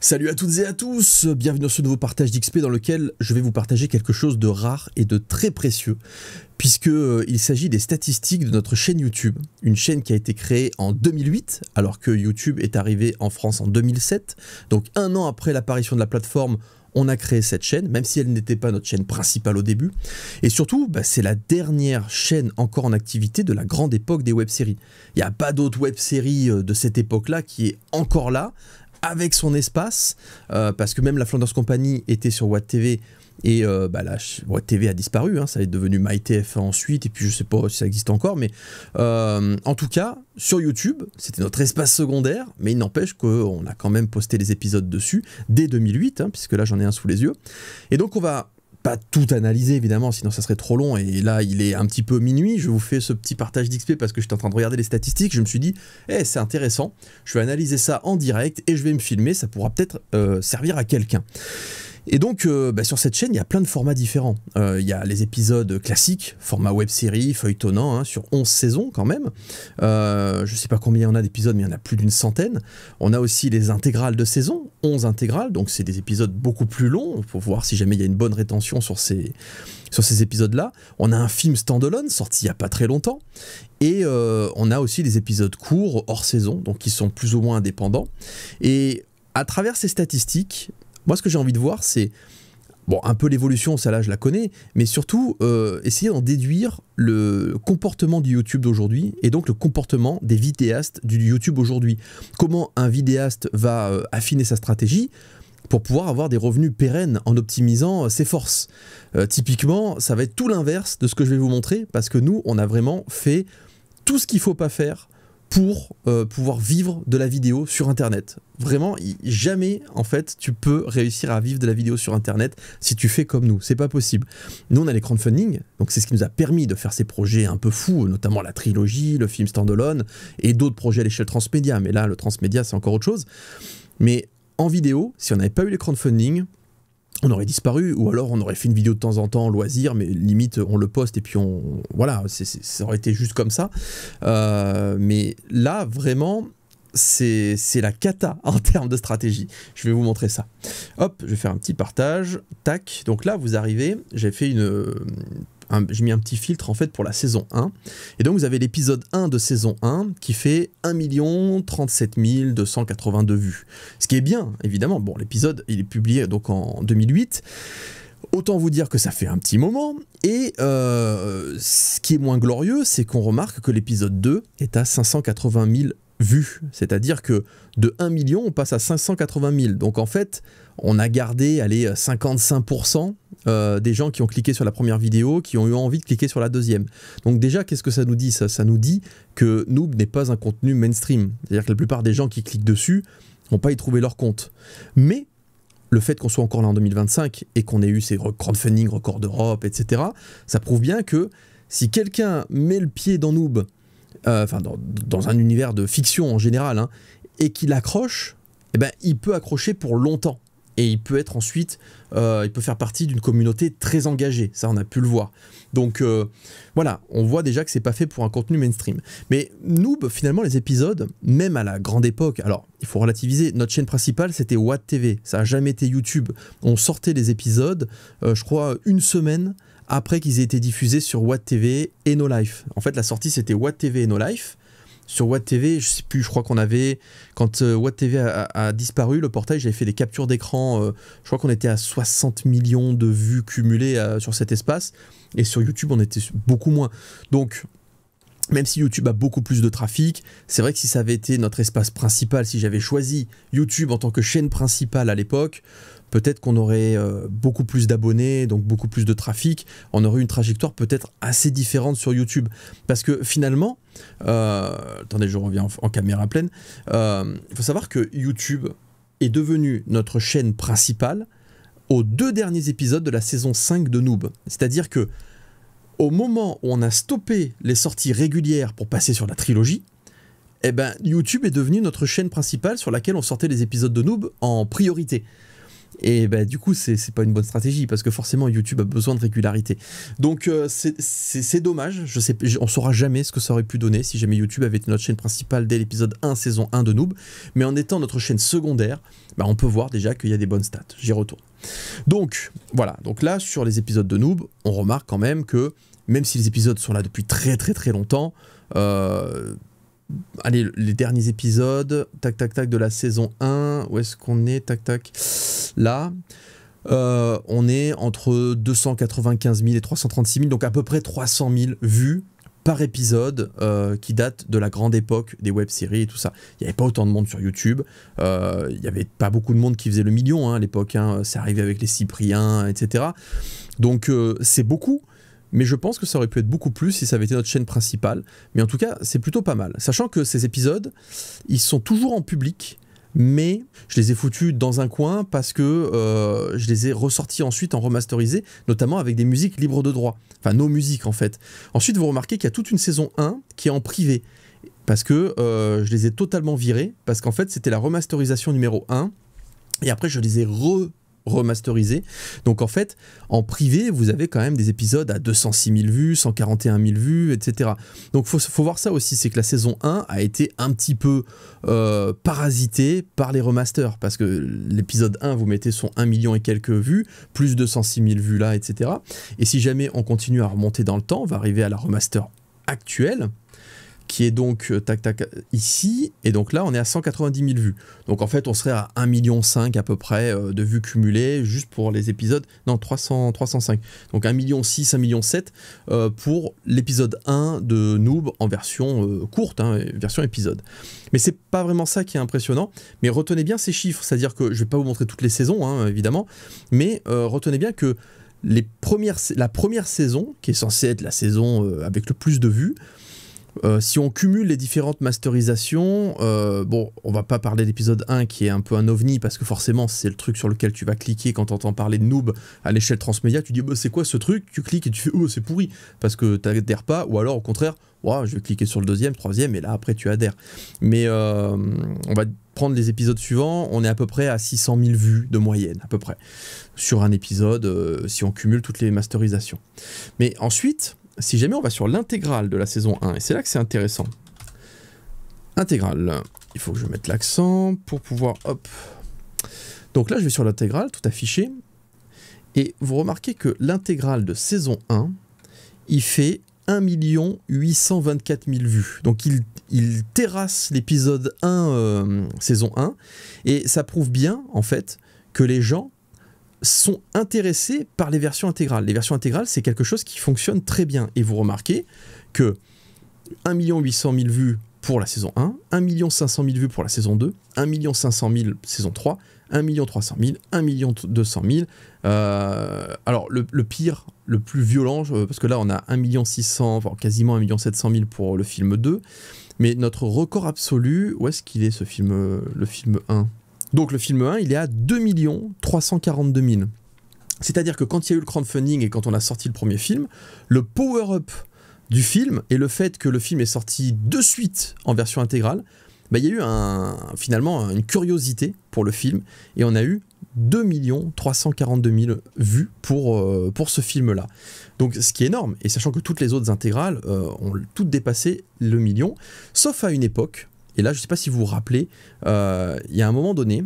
Salut à toutes et à tous, bienvenue dans ce nouveau partage d'XP dans lequel je vais vous partager quelque chose de rare et de très précieux, puisqu'il s'agit des statistiques de notre chaîne YouTube, une chaîne qui a été créée en 2008, alors que YouTube est arrivé en France en 2007, donc un an après l'apparition de la plateforme, on a créé cette chaîne, même si elle n'était pas notre chaîne principale au début. Et surtout, c'est la dernière chaîne encore en activité de la grande époque des web-séries. Il n'y a pas d'autre web-série de cette époque-là qui est encore là, avec son espace, parce que même la Flanders Company était sur WattTV, et la WattTV a disparu, hein, ça est devenu MyTF ensuite, et puis je sais pas si ça existe encore, mais en tout cas, sur YouTube, c'était notre espace secondaire, mais il n'empêche qu'on a quand même posté les épisodes dessus, dès 2008, hein, puisque là j'en ai un sous les yeux, et donc on va pas tout analyser évidemment, sinon ça serait trop long, et là il est un petit peu minuit, je vous fais ce petit partage d'XP parce que j'étais en train de regarder les statistiques, je me suis dit, c'est intéressant, je vais analyser ça en direct et je vais me filmer, ça pourra peut-être servir à quelqu'un. Et donc, sur cette chaîne, il y a plein de formats différents. Il y a les épisodes classiques, format web-série, feuilletonnant, hein, sur 11 saisons quand même. Je ne sais pas combien il y en a d'épisodes, mais il y en a plus d'une centaine. On a aussi les intégrales de saison, 11 intégrales, donc c'est des épisodes beaucoup plus longs. Il faut voir si jamais il y a une bonne rétention sur ces épisodes-là. On a un film standalone, sorti il n'y a pas très longtemps. Et on a aussi des épisodes courts, hors saison, donc qui sont plus ou moins indépendants. Et à travers ces statistiques, moi, ce que j'ai envie de voir, c'est un peu l'évolution, ça là je la connais, mais surtout essayer d'en déduire le comportement du YouTube d'aujourd'hui et donc le comportement des vidéastes du YouTube aujourd'hui. Comment un vidéaste va affiner sa stratégie pour pouvoir avoir des revenus pérennes en optimisant ses forces. Typiquement, ça va être tout l'inverse de ce que je vais vous montrer, parce que nous, on a vraiment fait tout ce qu'il ne faut pas faire pour pouvoir vivre de la vidéo sur Internet. Vraiment, jamais, en fait, tu peux réussir à vivre de la vidéo sur Internet si tu fais comme nous. C'est pas possible. Nous, on a les crowdfunding, donc c'est ce qui nous a permis de faire ces projets un peu fous, notamment la trilogie, le film standalone, et d'autres projets à l'échelle transmédia. Mais là, le transmédia, c'est encore autre chose. Mais en vidéo, si on n'avait pas eu les crowdfunding, on aurait disparu, ou alors on aurait fait une vidéo de temps en temps en loisir, mais limite on le poste et puis voilà, ça aurait été juste comme ça. Mais là, vraiment, c'est la cata en termes de stratégie. Je vais vous montrer ça. Hop, je vais faire un petit partage. Tac, donc là vous arrivez, j'ai fait j'ai mis un petit filtre en fait pour la saison 1. Et donc vous avez l'épisode 1 de saison 1 qui fait 1 037 282 vues. Ce qui est bien, évidemment. Bon, l'épisode, il est publié donc en 2008. Autant vous dire que ça fait un petit moment. Et ce qui est moins glorieux, c'est qu'on remarque que l'épisode 2 est à 580 000 vues. C'est-à-dire que de 1 million, on passe à 580 000. Donc en fait, on a gardé 55% des gens qui ont cliqué sur la première vidéo, qui ont eu envie de cliquer sur la deuxième. Donc déjà, qu'est-ce que ça nous dit, ça? Ça nous dit que Noob n'est pas un contenu mainstream. C'est-à-dire que la plupart des gens qui cliquent dessus n'ont pas y trouvé leur compte. Mais le fait qu'on soit encore là en 2025 et qu'on ait eu ces crowdfunding, records d'Europe, etc., ça prouve bien que si quelqu'un met le pied dans Noob, dans un univers de fiction en général, hein, et qu'il accroche, il peut accrocher pour longtemps. Et il peut être ensuite, il peut faire partie d'une communauté très engagée, ça on a pu le voir. Donc voilà, on voit déjà que c'est pas fait pour un contenu mainstream. Mais Noob, finalement, les épisodes, même à la grande époque, alors il faut relativiser, notre chaîne principale c'était WattTV, ça n'a jamais été YouTube. On sortait les épisodes, je crois, une semaine après qu'ils aient été diffusés sur WattTV et No Life. En fait, la sortie c'était WattTV et No Life. Sur WattTV, je sais plus, je crois qu'on avait, quand WattTV a disparu, le portail, j'avais fait des captures d'écran, je crois qu'on était à 60 millions de vues cumulées sur cet espace, et sur YouTube, on était beaucoup moins. Donc, même si YouTube a beaucoup plus de trafic, c'est vrai que si ça avait été notre espace principal, si j'avais choisi YouTube en tant que chaîne principale à l'époque, peut-être qu'on aurait beaucoup plus d'abonnés, donc beaucoup plus de trafic, on aurait eu une trajectoire peut-être assez différente sur YouTube. Parce que finalement, attendez, je reviens en caméra pleine, il faut savoir que YouTube est devenu notre chaîne principale aux 2 derniers épisodes de la saison 5 de Noob. C'est-à-dire que au moment où on a stoppé les sorties régulières pour passer sur la trilogie, YouTube est devenu notre chaîne principale sur laquelle on sortait les épisodes de Noob en priorité. Et bah, du coup, c'est pas une bonne stratégie parce que forcément YouTube a besoin de régularité. Donc c'est dommage. On saura jamais ce que ça aurait pu donner si jamais YouTube avait été notre chaîne principale dès l'épisode 1, saison 1 de Noob. Mais en étant notre chaîne secondaire, bah, on peut voir déjà qu'il y a des bonnes stats. J'y retourne. Donc voilà. Donc là, sur les épisodes de Noob, on remarque quand même que même si les épisodes sont là depuis très longtemps, allez, les derniers épisodes, tac de la saison 1, où est-ce qu'on est, tac, là, on est entre 295 000 et 336 000, donc à peu près 300 000 vues par épisode qui date de la grande époque des web-séries et tout ça. Il n'y avait pas autant de monde sur YouTube, il n'y avait pas beaucoup de monde qui faisait le million hein, à l'époque, hein, c'est arrivé avec les Cypriens, etc. Donc c'est beaucoup. Mais je pense que ça aurait pu être beaucoup plus si ça avait été notre chaîne principale. Mais en tout cas, c'est plutôt pas mal. Sachant que ces épisodes, ils sont toujours en public, mais je les ai foutus dans un coin parce que je les ai ressortis ensuite en remasterisé, notamment avec des musiques libres de droit. Enfin, nos musiques en fait. Ensuite, vous remarquez qu'il y a toute une saison 1 qui est en privé. Parce que je les ai totalement virés, parce qu'en fait, c'était la remasterisation numéro 1. Et après, je les ai remasterisé. Donc en fait, en privé, vous avez quand même des épisodes à 206 000 vues, 141 000 vues, etc. Donc faut voir ça aussi, c'est que la saison 1 a été un petit peu parasitée par les remasters, parce que l'épisode 1, vous mettez son 1 million et quelques vues, plus 206 000 vues là, etc. Et si jamais on continue à remonter dans le temps, on va arriver à la remaster actuelle, qui est donc ici, et donc là on est à 190 000 vues. Donc en fait on serait à 1,5 million à peu près de vues cumulées juste pour les épisodes, non 305, donc 1,6 million, 1,7 million pour l'épisode 1 de Noob en version courte, hein, version épisode. Mais c'est pas vraiment ça qui est impressionnant, mais retenez bien ces chiffres, c'est-à-dire que je vais pas vous montrer toutes les saisons hein, évidemment, mais retenez bien que la première saison, qui est censée être la saison avec le plus de vues, si on cumule les différentes masterisations, bon, on va pas parler de l'épisode 1 qui est un peu un ovni parce que forcément c'est le truc sur lequel tu vas cliquer quand tu entends parler de Noob à l'échelle transmédia, tu dis bah, c'est quoi ce truc, tu cliques et tu fais oh c'est pourri parce que tu adhères pas, ou alors au contraire wow, je vais cliquer sur le deuxième, troisième et là après tu adhères. Mais on va prendre les épisodes suivants, on est à peu près à 600 000 vues de moyenne à peu près sur un épisode si on cumule toutes les masterisations. Mais ensuite, si jamais on va sur l'intégrale de la saison 1, et c'est là que c'est intéressant. Intégrale, il faut que je mette l'accent pour pouvoir, hop. Donc là, je vais sur l'intégrale, tout affiché, et vous remarquez que l'intégrale de saison 1, il fait 1 824 000 vues. Donc il terrasse l'épisode 1, saison 1, et ça prouve bien, en fait, que les gens sont intéressés par les versions intégrales. Les versions intégrales, c'est quelque chose qui fonctionne très bien. Et vous remarquez que 1 800 000 vues pour la saison 1, 1 500 000 vues pour la saison 2, 1 500 000 saison 3, 1 300 000, 1 200 000. Alors, le pire, le plus violent, parce que là, on a 1 600 000, enfin, quasiment 1 700 000 pour le film 2. Mais notre record absolu, où est-ce qu'il est ce film, le film 1 ? Donc le film 1, il est à 2 342 000. C'est-à-dire que quand il y a eu le crowdfunding et quand on a sorti le premier film, le power-up du film et le fait que le film est sorti de suite en version intégrale, bah, il y a eu finalement une curiosité pour le film et on a eu 2 342 000 vues pour ce film-là. Donc ce qui est énorme, et sachant que toutes les autres intégrales ont toutes dépassé le million, sauf à une époque. Et là, je ne sais pas si vous vous rappelez, il y a un moment donné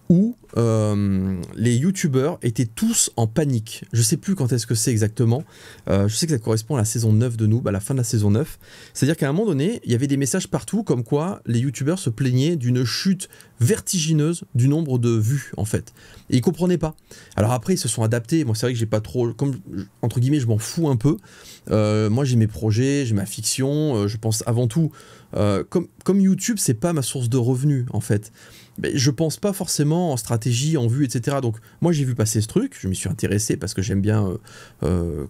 où les youtubeurs étaient tous en panique. Je ne sais plus quand est-ce que c'est exactement. Je sais que ça correspond à la saison 9 de Noob, à la fin de la saison 9. C'est-à-dire qu'à un moment donné, il y avait des messages partout comme quoi les youtubeurs se plaignaient d'une chute vertigineuse du nombre de vues, en fait. Et ils ne comprenaient pas. Alors après, ils se sont adaptés. Moi, c'est vrai que j'ai pas trop... Comme, entre guillemets, je m'en fous un peu. Moi, j'ai mes projets, j'ai ma fiction. Je pense avant tout... comme YouTube, c'est pas ma source de revenus, en fait. Mais je pense pas forcément en stratégie, en vue, etc. Donc moi j'ai vu passer ce truc, je m'y suis intéressé parce que j'aime bien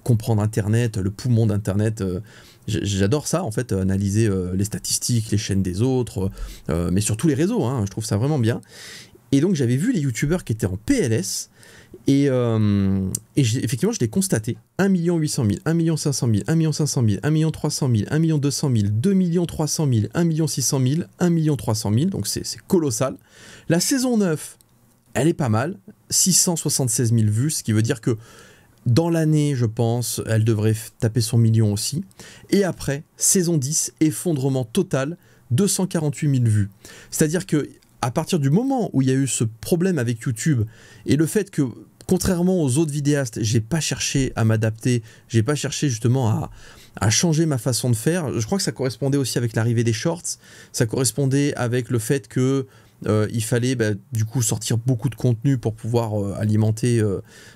comprendre Internet, le poumon d'Internet. J'adore ça en fait, analyser les statistiques, les chaînes des autres, mais surtout les réseaux, hein, je trouve ça vraiment bien. Et donc j'avais vu les youtubeurs qui étaient en PLS, et effectivement je l'ai constaté, 1 800 000, 1 500 000, 1 500 000, 1 300 000, 1 200 000, 2 300 000, 1 600 000, 1 300 000, donc c'est colossal. La saison 9, elle est pas mal, 676 000 vues, ce qui veut dire que dans l'année, je pense, elle devrait taper son million aussi. Et après, saison 10, effondrement total, 248 000 vues. C'est-à-dire que à partir du moment où il y a eu ce problème avec YouTube et le fait que, contrairement aux autres vidéastes, j'ai pas cherché à m'adapter, j'ai pas cherché justement à changer ma façon de faire, je crois que ça correspondait aussi avec l'arrivée des shorts, ça correspondait avec le fait que il fallait du coup sortir beaucoup de contenu pour pouvoir alimenter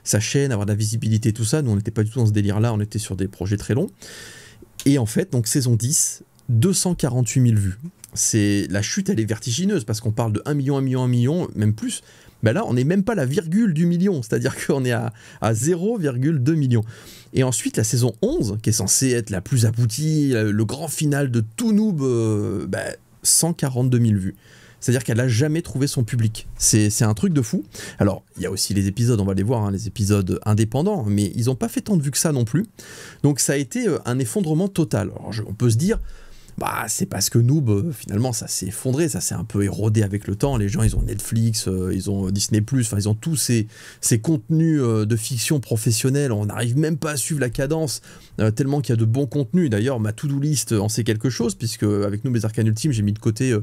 sa chaîne, avoir de la visibilité, tout ça. Nous on n'était pas du tout dans ce délire là, on était sur des projets très longs. Et en fait, donc saison 10, 248 000 vues. La chute, elle est vertigineuse parce qu'on parle de 1 million, 1 million, 1 million, même plus. Ben là, on n'est même pas la virgule du million, c'est-à-dire qu'on est à 0,2 million. Et ensuite, la saison 11, qui est censée être la plus aboutie, le grand final de tout noob, 142 000 vues. C'est-à-dire qu'elle n'a jamais trouvé son public. C'est un truc de fou. Alors, il y a aussi les épisodes, on va les voir, hein, les épisodes indépendants, mais ils n'ont pas fait tant de vues que ça non plus. Donc ça a été un effondrement total. Alors, on peut se dire, c'est parce que Noob, finalement, ça s'est effondré, ça s'est un peu érodé avec le temps. Les gens, ils ont Netflix, ils ont Disney+, enfin, ils ont tous ces contenus de fiction professionnelle. On n'arrive même pas à suivre la cadence, tellement qu'il y a de bons contenus. D'ailleurs, ma to-do list en sait quelque chose, puisque avec Noob les Arcanes Ultimes, j'ai mis de côté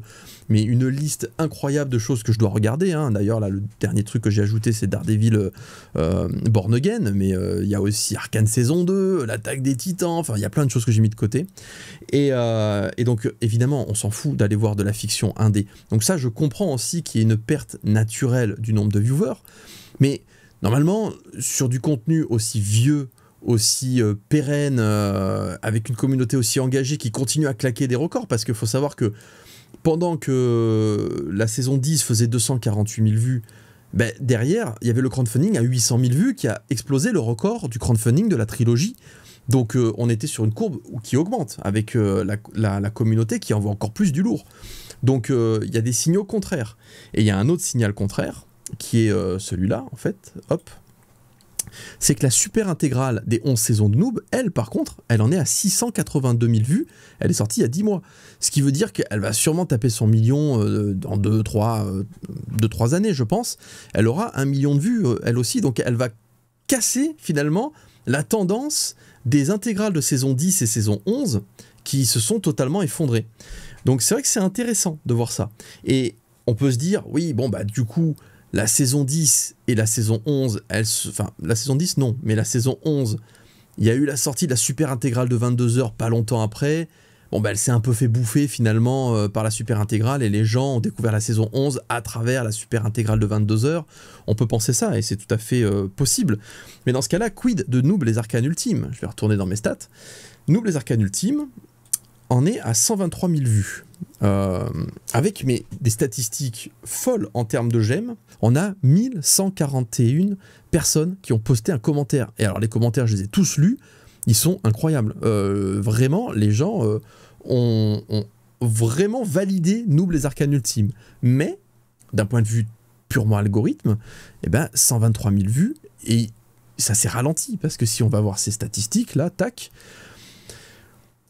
mais une liste incroyable de choses que je dois regarder. Hein. D'ailleurs, là, le dernier truc que j'ai ajouté, c'est Daredevil Born Again, mais il y a aussi Arcane saison 2, l'attaque des Titans, enfin, il y a plein de choses que j'ai mis de côté. Et donc, évidemment, on s'en fout d'aller voir de la fiction indé. Donc ça, je comprends aussi qu'il y ait une perte naturelle du nombre de viewers, mais normalement, sur du contenu aussi vieux, aussi pérenne, avec une communauté aussi engagée qui continue à claquer des records, parce qu'il faut savoir que pendant que la saison 10 faisait 248 000 vues, derrière, il y avait le crowdfunding à 800 000 vues qui a explosé le record du crowdfunding de la trilogie. Donc on était sur une courbe qui augmente avec la communauté qui envoie encore plus du lourd. Donc il y a des signaux contraires. Et il y a un autre signal contraire qui est celui-là, en fait. Hop. C'est que la super intégrale des 11 saisons de Noob, elle, par contre, elle en est à 682 000 vues. Elle est sortie il y a 10 mois. Ce qui veut dire qu'elle va sûrement taper son million dans 2-3 années, je pense. Elle aura 1 million de vues, elle aussi. Donc elle va casser, finalement, la tendance des intégrales de saison 10 et saison 11 qui se sont totalement effondrées. Donc c'est vrai que c'est intéressant de voir ça. Et on peut se dire, oui, du coup, la saison 10 et la saison 11, enfin, la saison 10, non, mais la saison 11, il y a eu la sortie de la super intégrale de 22 heures pas longtemps après. Elle s'est un peu fait bouffer finalement par la super intégrale et les gens ont découvert la saison 11 à travers la super intégrale de 22 heures. On peut penser ça et c'est tout à fait possible. Mais dans ce cas-là, quid de Noob les Arcanes Ultimes? Je vais retourner dans mes stats. Noob les Arcanes Ultimes en est à 123 000 vues. Avec des statistiques folles en termes de j'aime, on a 1141 personnes qui ont posté un commentaire. Et alors les commentaires, je les ai tous lus, ils sont incroyables. Vraiment, les gens ont vraiment validé Noob les Arcanes Ultimes. Mais, d'un point de vue purement algorithme, 123 000 vues, et ça s'est ralenti, parce que si on va voir ces statistiques, là, tac...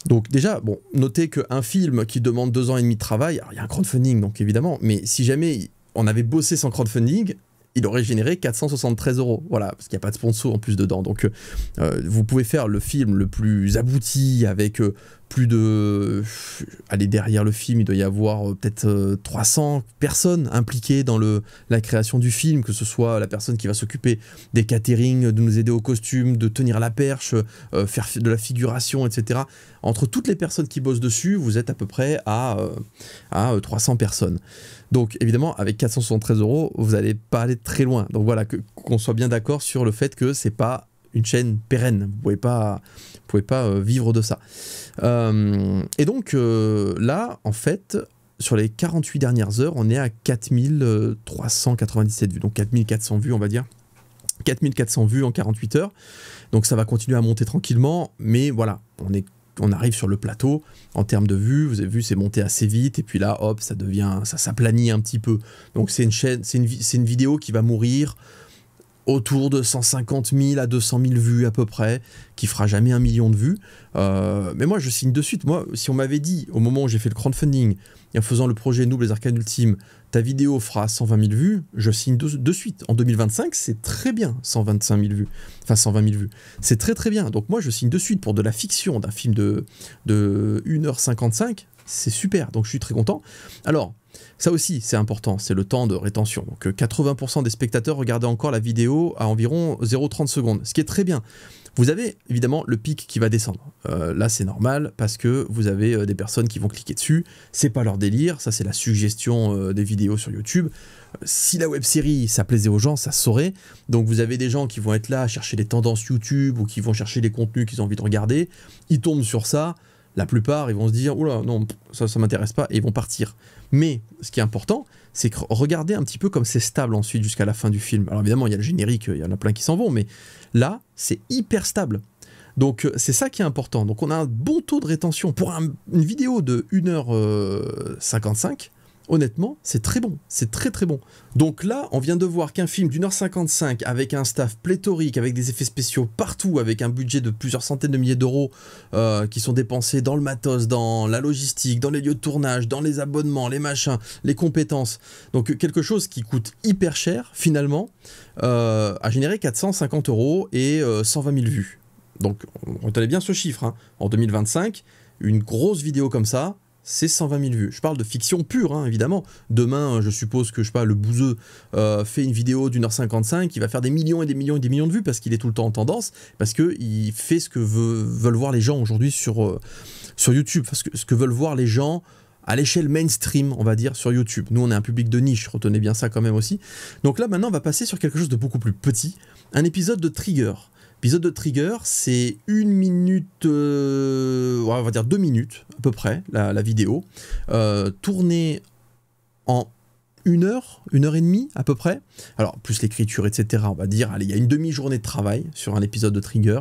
Donc déjà, notez qu'un film qui demande 2 ans et demi de travail, alors il y a un crowdfunding donc évidemment, mais si jamais on avait bossé sans crowdfunding, il aurait généré 473 €, voilà, parce qu'il n'y a pas de sponsor en plus dedans. Donc vous pouvez faire le film le plus abouti avec plus de... Allez, derrière le film, il doit y avoir peut-être 300 personnes impliquées dans la création du film, que ce soit la personne qui va s'occuper des caterings, de nous aider aux costumes, de tenir la perche, faire de la figuration, etc. Entre toutes les personnes qui bossent dessus, vous êtes à peu près à 300 personnes. Donc évidemment, avec 473 €, vous n'allez pas aller très loin. Donc voilà, qu'on soit bien d'accord sur le fait que c'est pas une chaîne pérenne. Vous pouvez pas vivre de ça. Et donc là, en fait, sur les 48 dernières heures, on est à 4397 vues. Donc 4400 vues, on va dire. 4400 vues en 48 heures. Donc ça va continuer à monter tranquillement. Mais voilà, on arrive sur le plateau en termes de vues. Vous avez vu, c'est monté assez vite et puis là, hop, ça s'aplanit un petit peu. Donc c'est une chaîne, c'est une vidéo qui va mourir autour de 150 000 à 200 000 vues à peu près, qui fera jamais 1 million de vues. Mais moi, je signe de suite. Moi, si on m'avait dit, au moment où j'ai fait le crowdfunding, et en faisant le projet Noob les Arcanes Ultimes, ta vidéo fera 120 000 vues, je signe de suite. En 2025, c'est très bien, 125 000 vues. Enfin, 120 000 vues. C'est très très bien. Donc moi, je signe de suite pour de la fiction, d'un film de 1h55. C'est super, donc je suis très content. Alors, ça aussi, c'est important, c'est le temps de rétention. Donc 80% des spectateurs regardaient encore la vidéo à environ 0,30 secondes, ce qui est très bien. Vous avez évidemment le pic qui va descendre. Là, c'est normal parce que vous avez des personnes qui vont cliquer dessus. C'est pas leur délire, ça c'est la suggestion des vidéos sur YouTube. Si la web-série, ça plaisait aux gens, ça se saurait. Donc vous avez des gens qui vont être là à chercher les tendances YouTube ou qui vont chercher les contenus qu'ils ont envie de regarder. Ils tombent sur ça. La plupart, ils vont se dire « Oula, non, ça m'intéresse pas » et ils vont partir. Mais ce qui est important, c'est que regardez un petit peu comme c'est stable ensuite jusqu'à la fin du film. Alors évidemment, il y a le générique, il y en a plein qui s'en vont, mais là, c'est hyper stable. Donc c'est ça qui est important. Donc on a un bon taux de rétention. Pour une vidéo de 1h55, honnêtement, c'est très bon. C'est très très bon. Donc là, on vient de voir qu'un film d'1h55 avec un staff pléthorique, avec des effets spéciaux partout, avec un budget de plusieurs centaines de milliers d'euros qui sont dépensés dans le matos, dans la logistique, dans les lieux de tournage, dans les abonnements, les machins, les compétences. Donc quelque chose qui coûte hyper cher, finalement, a généré 450 € et 120 000 vues. Donc retenez bien ce chiffre. Hein. En 2025, une grosse vidéo comme ça, c'est 120 000 vues. Je parle de fiction pure, hein, évidemment. Demain, je suppose que, je sais pas, le bouseux fait une vidéo d'1h55, il va faire des millions et des millions et des millions de vues parce qu'il est tout le temps en tendance, parce qu'il fait ce que veulent voir les gens aujourd'hui sur YouTube, ce que veulent voir les gens à l'échelle mainstream, on va dire, sur YouTube. Nous, on est un public de niche, retenez bien ça quand même aussi. Donc là, maintenant, on va passer sur quelque chose de beaucoup plus petit, un épisode de Trigger. L'épisode de Trigger, c'est 1 minute, on va dire 2 minutes à peu près, la vidéo, tournée en 1 heure et demie à peu près. Alors, plus l'écriture, etc., on va dire, allez, il y a une demi-journée de travail sur un épisode de Trigger.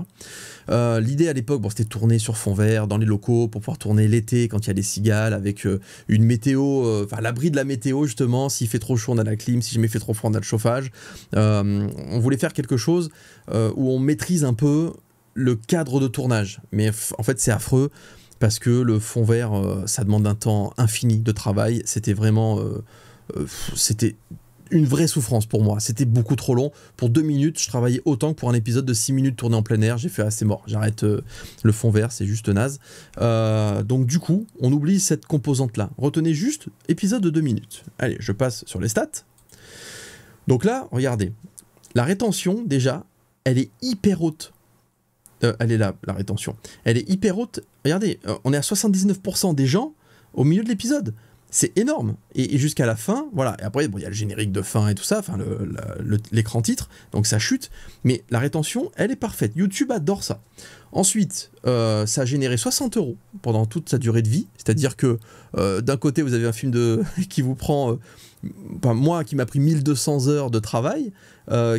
L'idée à l'époque, bon, c'était de tourner sur fond vert, dans les locaux, pour pouvoir tourner l'été quand il y a des cigales, avec une météo, enfin l'abri de la météo justement, s'il fait trop chaud on a la clim, si jamais il fait trop froid on a le chauffage. On voulait faire quelque chose où on maîtrise un peu le cadre de tournage, mais en fait c'est affreux, parce que le fond vert, ça demande un temps infini de travail, c'était vraiment... c'était une vraie souffrance pour moi, c'était beaucoup trop long. Pour 2 minutes, je travaillais autant que pour un épisode de 6 minutes tourné en plein air. J'ai fait assez mort, j'arrête le fond vert, c'est juste naze. Donc du coup, on oublie cette composante-là. Retenez juste épisode de 2 minutes. Allez, je passe sur les stats. Donc là, regardez, la rétention, déjà, elle est hyper haute. Elle est là, la rétention. Elle est hyper haute. Regardez, on est à 79% des gens au milieu de l'épisode. C'est énorme. Et jusqu'à la fin, voilà. Et après, bon, il y a le générique de fin et tout ça, enfin l'écran titre, donc ça chute. Mais la rétention, elle est parfaite. YouTube adore ça. Ensuite, ça a généré 60 € pendant toute sa durée de vie. C'est-à-dire que d'un côté, vous avez un film qui vous prend, moi, qui m'a pris 1200 heures de travail,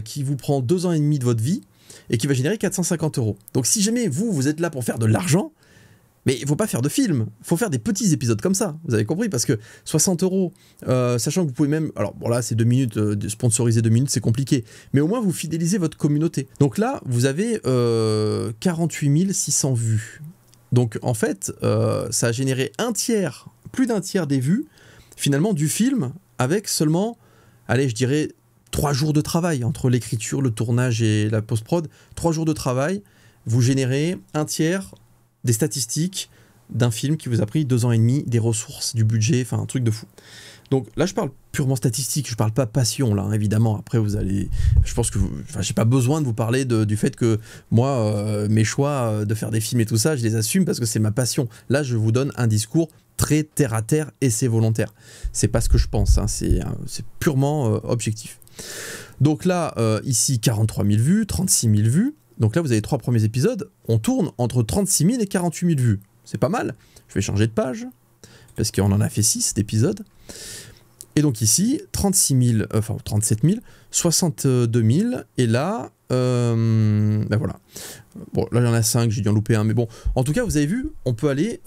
qui vous prend 2 ans et demi de votre vie, et qui va générer 450 €. Donc si jamais vous êtes là pour faire de l'argent, mais il ne faut pas faire de film, il faut faire des petits épisodes comme ça, vous avez compris, parce que 60 €, sachant que vous pouvez même... Alors bon là c'est 2 minutes, sponsoriser 2 minutes c'est compliqué, mais au moins vous fidélisez votre communauté. Donc là vous avez 48 600 vues. Donc en fait ça a généré plus d'un tiers des vues finalement du film, avec seulement, allez je dirais 3 jours de travail, entre l'écriture, le tournage et la post-prod. 3 jours de travail, vous générez un tiers des statistiques d'un film qui vous a pris 2 ans et demi, des ressources, du budget, enfin un truc de fou. Donc là je parle purement statistique, je parle pas passion là, hein, évidemment. Après vous allez, je pense que j'ai pas besoin de vous parler du fait que moi mes choix de faire des films et tout ça, je les assume parce que c'est ma passion. Là je vous donne un discours très terre à terre et c'est volontaire. C'est pas ce que je pense, hein, c'est purement objectif. Donc là ici 43 000 vues, 36 000 vues. Donc là, vous avez les 3 premiers épisodes, on tourne entre 36 000 et 48 000 vues. C'est pas mal. Je vais changer de page, parce qu'on en a fait 6 d'épisodes. Et donc ici, 37 000, 62 000, et là, ben voilà. Bon, là, il y en a 5, j'ai dû en louper un, mais bon. En tout cas, vous avez vu, on peut aller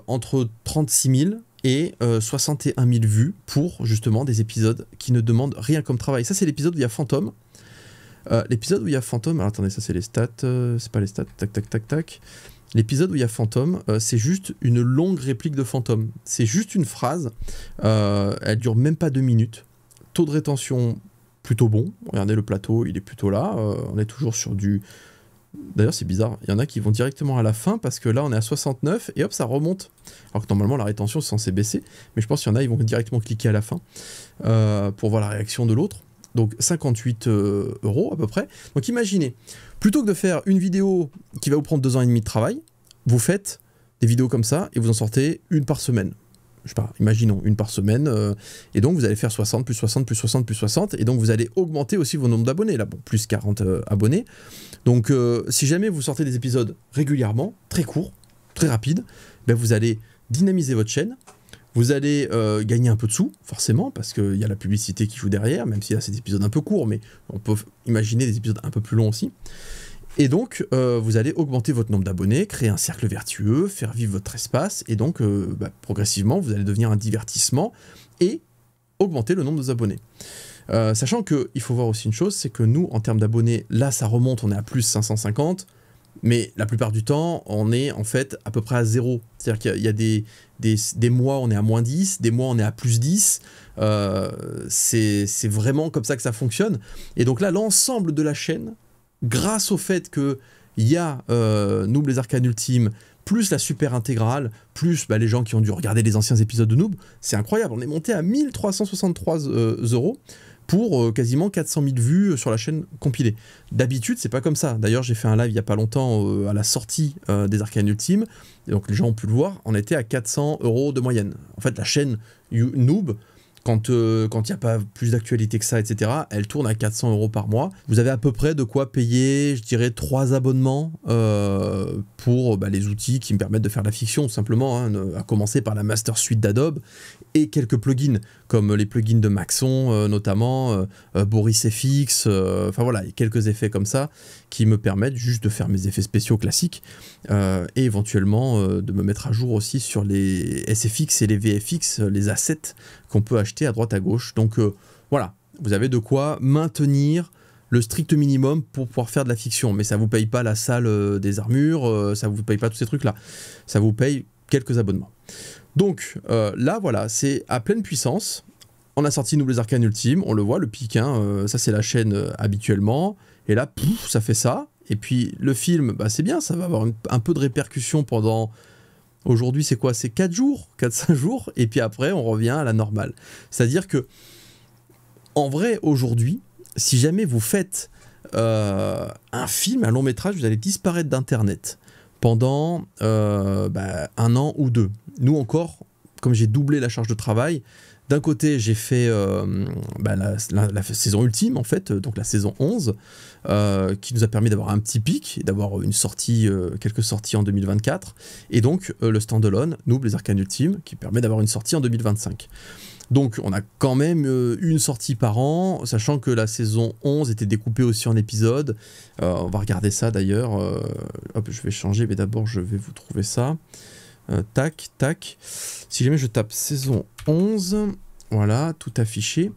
entre 36 000 et 61 000 vues pour, justement, des épisodes qui ne demandent rien comme travail. Ça, c'est l'épisode où il y a Fantôme. L'épisode où il y a Fantôme, alors attendez, ça c'est les stats, c'est pas les stats, tac tac tac tac. L'épisode où il y a Fantôme, c'est juste une longue réplique de Fantôme. C'est juste une phrase, elle dure même pas 2 minutes. Taux de rétention plutôt bon, regardez le plateau, il est plutôt là, on est toujours sur du... D'ailleurs c'est bizarre, il y en a qui vont directement à la fin parce que là on est à 69 et hop ça remonte. Alors que normalement la rétention c'est censé baisser, mais je pense qu'il y en a ils vont directement cliquer à la fin pour voir la réaction de l'autre. Donc 58 € à peu près. Donc imaginez, plutôt que de faire une vidéo qui va vous prendre 2 ans et demi de travail, vous faites des vidéos comme ça et vous en sortez une par semaine. Je sais pas, imaginons une par semaine, et donc vous allez faire 60, plus 60, plus 60, plus 60, et donc vous allez augmenter aussi vos nombres d'abonnés, là, bon, plus 40 abonnés. Donc si jamais vous sortez des épisodes régulièrement, très courts, très rapides, ben vous allez dynamiser votre chaîne, vous allez gagner un peu de sous, forcément, parce qu'il y a la publicité qui joue derrière, même si là c'est des épisodes un peu courts, mais on peut imaginer des épisodes un peu plus longs aussi. Et donc, vous allez augmenter votre nombre d'abonnés, créer un cercle vertueux, faire vivre votre espace, et donc, progressivement, vous allez devenir un divertissement et augmenter le nombre d'abonnés. Sachant qu'il faut voir aussi une chose, c'est que nous, en termes d'abonnés, là, ça remonte, on est à plus 550, mais la plupart du temps, on est en fait à peu près à 0. C'est-à-dire qu'il y a des mois, on est à moins 10, des mois, on est à plus 10. C'est vraiment comme ça que ça fonctionne. Et donc là, l'ensemble de la chaîne, grâce au fait qu'il y a Noob les Arcanes Ultimes, plus la super intégrale, plus les gens qui ont dû regarder les anciens épisodes de Noob, c'est incroyable. On est monté à 1363 € pour quasiment 400 000 vues sur la chaîne compilée. D'habitude, c'est pas comme ça. D'ailleurs, j'ai fait un live il y a pas longtemps à la sortie des Arcanes Ultimes, et donc les gens ont pu le voir, on était à 400 € de moyenne. En fait, la chaîne Noob, quand il n'y a pas plus d'actualité que ça, etc., elle tourne à 400 € par mois. Vous avez à peu près de quoi payer, je dirais, 3 abonnements pour les outils qui me permettent de faire de la fiction, tout simplement, hein, à commencer par la Master Suite d'Adobe, et quelques plugins, comme les plugins de Maxon, notamment, Boris FX, enfin voilà, quelques effets comme ça, qui me permettent juste de faire mes effets spéciaux classiques, et éventuellement de me mettre à jour aussi sur les SFX et les VFX, les assets qu'on peut acheter à droite à gauche. Donc voilà, vous avez de quoi maintenir le strict minimum pour pouvoir faire de la fiction, mais ça vous paye pas la salle des armures, ça vous paye pas tous ces trucs là, ça vous paye quelques abonnements. Donc là voilà, c'est à pleine puissance. On a sorti Noob les Arcanes Ultimes, on le voit, le pic, hein, ça c'est la chaîne habituellement, et là pouf, ça fait ça. Et puis le film, c'est bien, ça va avoir un peu de répercussion pendant... Aujourd'hui, c'est quoi? C'est 4 jours, 4-5 jours, et puis après, on revient à la normale. C'est-à-dire que, en vrai, aujourd'hui, si jamais vous faites un film, un long métrage, vous allez disparaître d'Internet pendant 1 an ou 2. Nous encore, comme j'ai doublé la charge de travail, d'un côté, j'ai fait la saison ultime, en fait, donc la saison 11, qui nous a permis d'avoir un petit pic, d'avoir une sortie, quelques sorties en 2024, et donc le standalone, Noob les Arcanes Ultimes, qui permet d'avoir une sortie en 2025. Donc on a quand même une sortie par an, sachant que la saison 11 était découpée aussi en épisodes. On va regarder ça d'ailleurs. Hop, je vais changer, mais d'abord je vais vous trouver ça. Tac, tac. Si jamais je tape saison 11, voilà, tout affiché.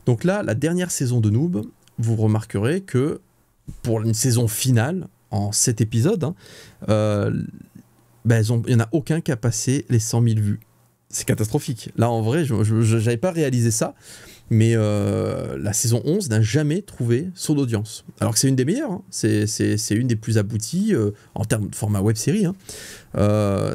Donc là, la dernière saison de Noob, vous remarquerez que pour une saison finale, en 7 épisodes, hein, il n'y en a aucun qui a passé les 100 000 vues. C'est catastrophique. Là, en vrai, je n'avais pas réalisé ça, mais la saison 11 n'a jamais trouvé son audience. Alors que c'est une des meilleures, hein. C'est une des plus abouties, en termes de format web-série, hein.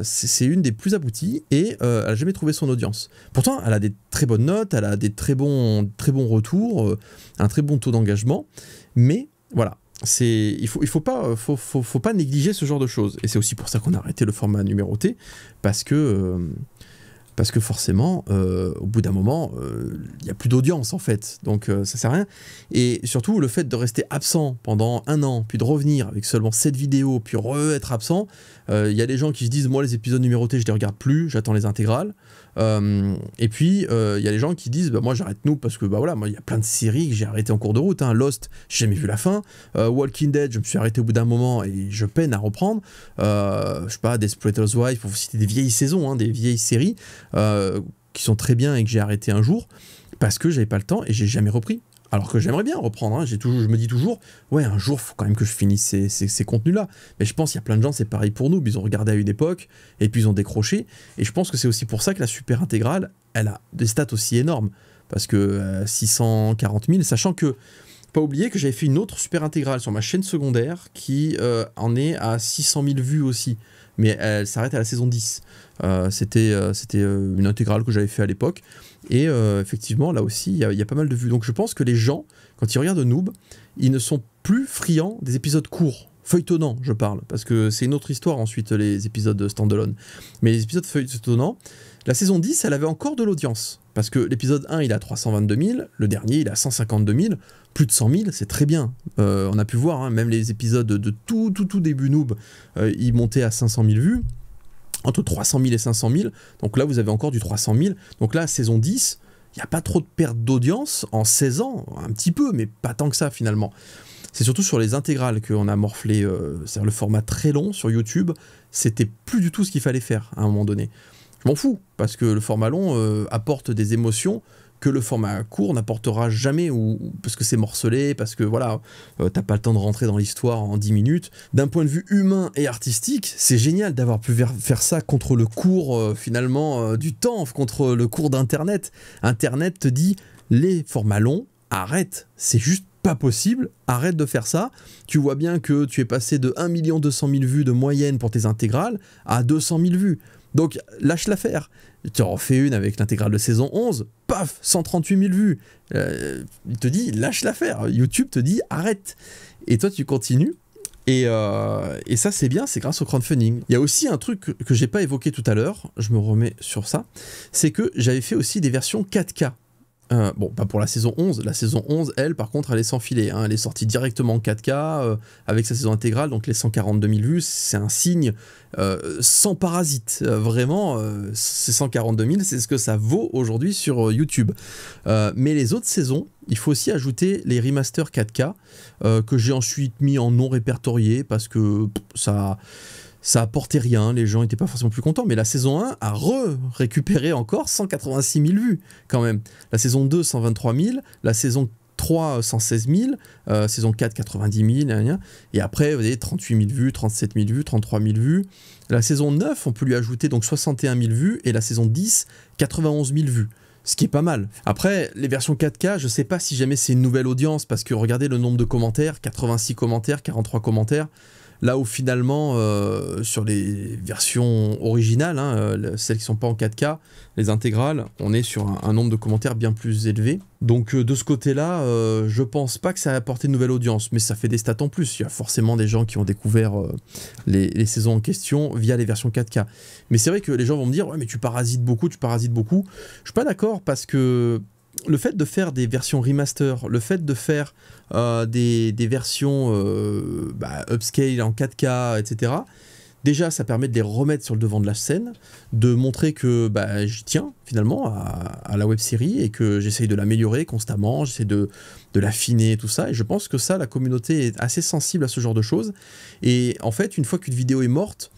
C'est une des plus abouties, et elle n'a jamais trouvé son audience. Pourtant, elle a des très bonnes notes, elle a des très bons retours, un très bon taux d'engagement, mais voilà. Il faut pas négliger ce genre de choses. Et c'est aussi pour ça qu'on a arrêté le format numéroté, parce que forcément, au bout d'un moment, il n'y a plus d'audience en fait, donc ça sert à rien. Et surtout, le fait de rester absent pendant 1 an, puis de revenir avec seulement 7 vidéos, puis être absent, il y a des gens qui se disent, moi les épisodes numérotés, je les regarde plus, j'attends les intégrales. Et puis, il y a les gens qui disent, moi j'arrête Noob parce que voilà, moi il y a plein de séries que j'ai arrêtées en cours de route, hein. Lost, j'ai jamais vu la fin. Walking Dead, je me suis arrêté au bout d'un moment et je peine à reprendre. Je sais pas, Desperate Housewives, pour vous citer des vieilles saisons, hein, des vieilles séries qui sont très bien et que j'ai arrêté un jour parce que j'avais pas le temps et j'ai jamais repris. Alors que j'aimerais bien reprendre, hein. Je me dis toujours, ouais, un jour, faut quand même que je finisse ces contenus-là. Mais je pense qu'il y a plein de gens, c'est pareil pour nous, ils ont regardé à une époque, et puis ils ont décroché. Et je pense que c'est aussi pour ça que la super intégrale, elle a des stats aussi énormes. Parce que 640 000, sachant que, pas oublier que j'avais fait une autre super intégrale sur ma chaîne secondaire qui en est à 600 000 vues aussi. Mais elle s'arrête à la saison 10. C'était une intégrale que j'avais fait à l'époque. Et effectivement, là aussi, il y a pas mal de vues. Donc je pense que les gens, quand ils regardent Noob, ils ne sont plus friands des épisodes courts. Feuilletonnants, je parle. Parce que c'est une autre histoire ensuite, les épisodes standalone. Mais les épisodes feuilletonnants, la saison 10, elle avait encore de l'audience. Parce que l'épisode 1, il a 322 000. Le dernier, il a 152 000. Plus de 100 000, c'est très bien. On a pu voir, hein, même les épisodes de tout début Noob, ils montaient à 500 000 vues. Entre 300 000 et 500 000. Donc là, vous avez encore du 300 000. Donc là, saison 10, il n'y a pas trop de perte d'audience en 16 ans. Un petit peu, mais pas tant que ça finalement. C'est surtout sur les intégrales qu'on a morflé. C'est-à-dire le format très long sur YouTube. C'était plus du tout ce qu'il fallait faire à un moment donné. Je m'en fous, parce que le format long apporte des émotions que le format court n'apportera jamais, ou parce que c'est morcelé, parce que voilà, t'as pas le temps de rentrer dans l'histoire en 10 minutes. D'un point de vue humain et artistique, c'est génial d'avoir pu faire ça contre le cours finalement du temps, contre le cours d'Internet. Internet te dit, les formats longs, arrête, c'est juste pas possible, arrête de faire ça. Tu vois bien que tu es passé de 1 200 000 vues de moyenne pour tes intégrales à 200 000 vues. Donc lâche l'affaire. Tu en refais une avec l'intégrale de saison 11, paf, 138 000 vues. Il te dit lâche l'affaire. YouTube te dit arrête. Et toi tu continues. Et ça c'est bien, c'est grâce au crowdfunding. Il y a aussi un truc que j'ai pas évoqué tout à l'heure, je me remets sur ça, c'est que j'avais fait aussi des versions 4K. Bon, pas pour la saison 11. La saison 11, elle, par contre, elle est sans filet. Hein. Elle est sortie directement en 4K avec sa saison intégrale. Donc les 142 000 vues, c'est un signe sans parasite. Vraiment, ces 142 000, c'est ce que ça vaut aujourd'hui sur YouTube. Mais les autres saisons, il faut aussi ajouter les remasters 4K que j'ai ensuite mis en non répertorié parce que ça apportait rien, les gens n'étaient pas forcément plus contents, mais la saison 1 a récupéré encore 186 000 vues quand même. La saison 2, 123 000, la saison 3, 116 000, saison 4, 90 000, et après, vous avez 38 000 vues, 37 000 vues, 33 000 vues. La saison 9, on peut lui ajouter donc 61 000 vues, et la saison 10, 91 000 vues. Ce qui est pas mal. Après, les versions 4K, je sais pas si jamais c'est une nouvelle audience, parce que regardez le nombre de commentaires, 86 commentaires, 43 commentaires. Là où finalement, sur les versions originales, hein, celles qui ne sont pas en 4K, les intégrales, on est sur un nombre de commentaires bien plus élevé. Donc de ce côté-là, je pense pas que ça a apporté une nouvelle audience, mais ça fait des stats en plus. Il y a forcément des gens qui ont découvert les saisons en question via les versions 4K. Mais c'est vrai que les gens vont me dire « Ouais, mais tu parasites beaucoup, tu parasites beaucoup ». Je suis pas d'accord parce que le fait de faire des versions remaster, le fait de faire des versions upscale en 4K, etc., déjà ça permet de les remettre sur le devant de la scène, de montrer que j'y tiens finalement à la web série et que j'essaye de l'améliorer constamment, j'essaie de l'affiner, tout ça, et je pense que ça, la communauté est assez sensible à ce genre de choses. Et en fait, une fois qu'une vidéo est morte,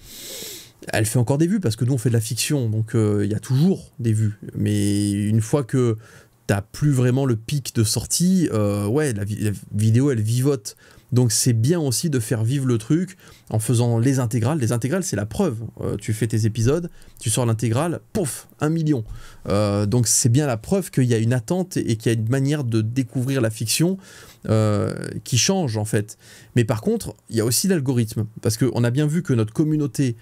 elle fait encore des vues, parce que nous on fait de la fiction, donc il y a toujours des vues. Mais une fois que t'as plus vraiment le pic de sortie, ouais, la vidéo elle vivote. Donc c'est bien aussi de faire vivre le truc en faisant les intégrales. Les intégrales, c'est la preuve. Tu fais tes épisodes, tu sors l'intégrale, pouf, 1 million. Donc c'est bien la preuve qu'il y a une attente et qu'il y a une manière de découvrir la fiction qui change en fait. Mais par contre, il y a aussi l'algorithme. Parce qu'on a bien vu que notre communauté,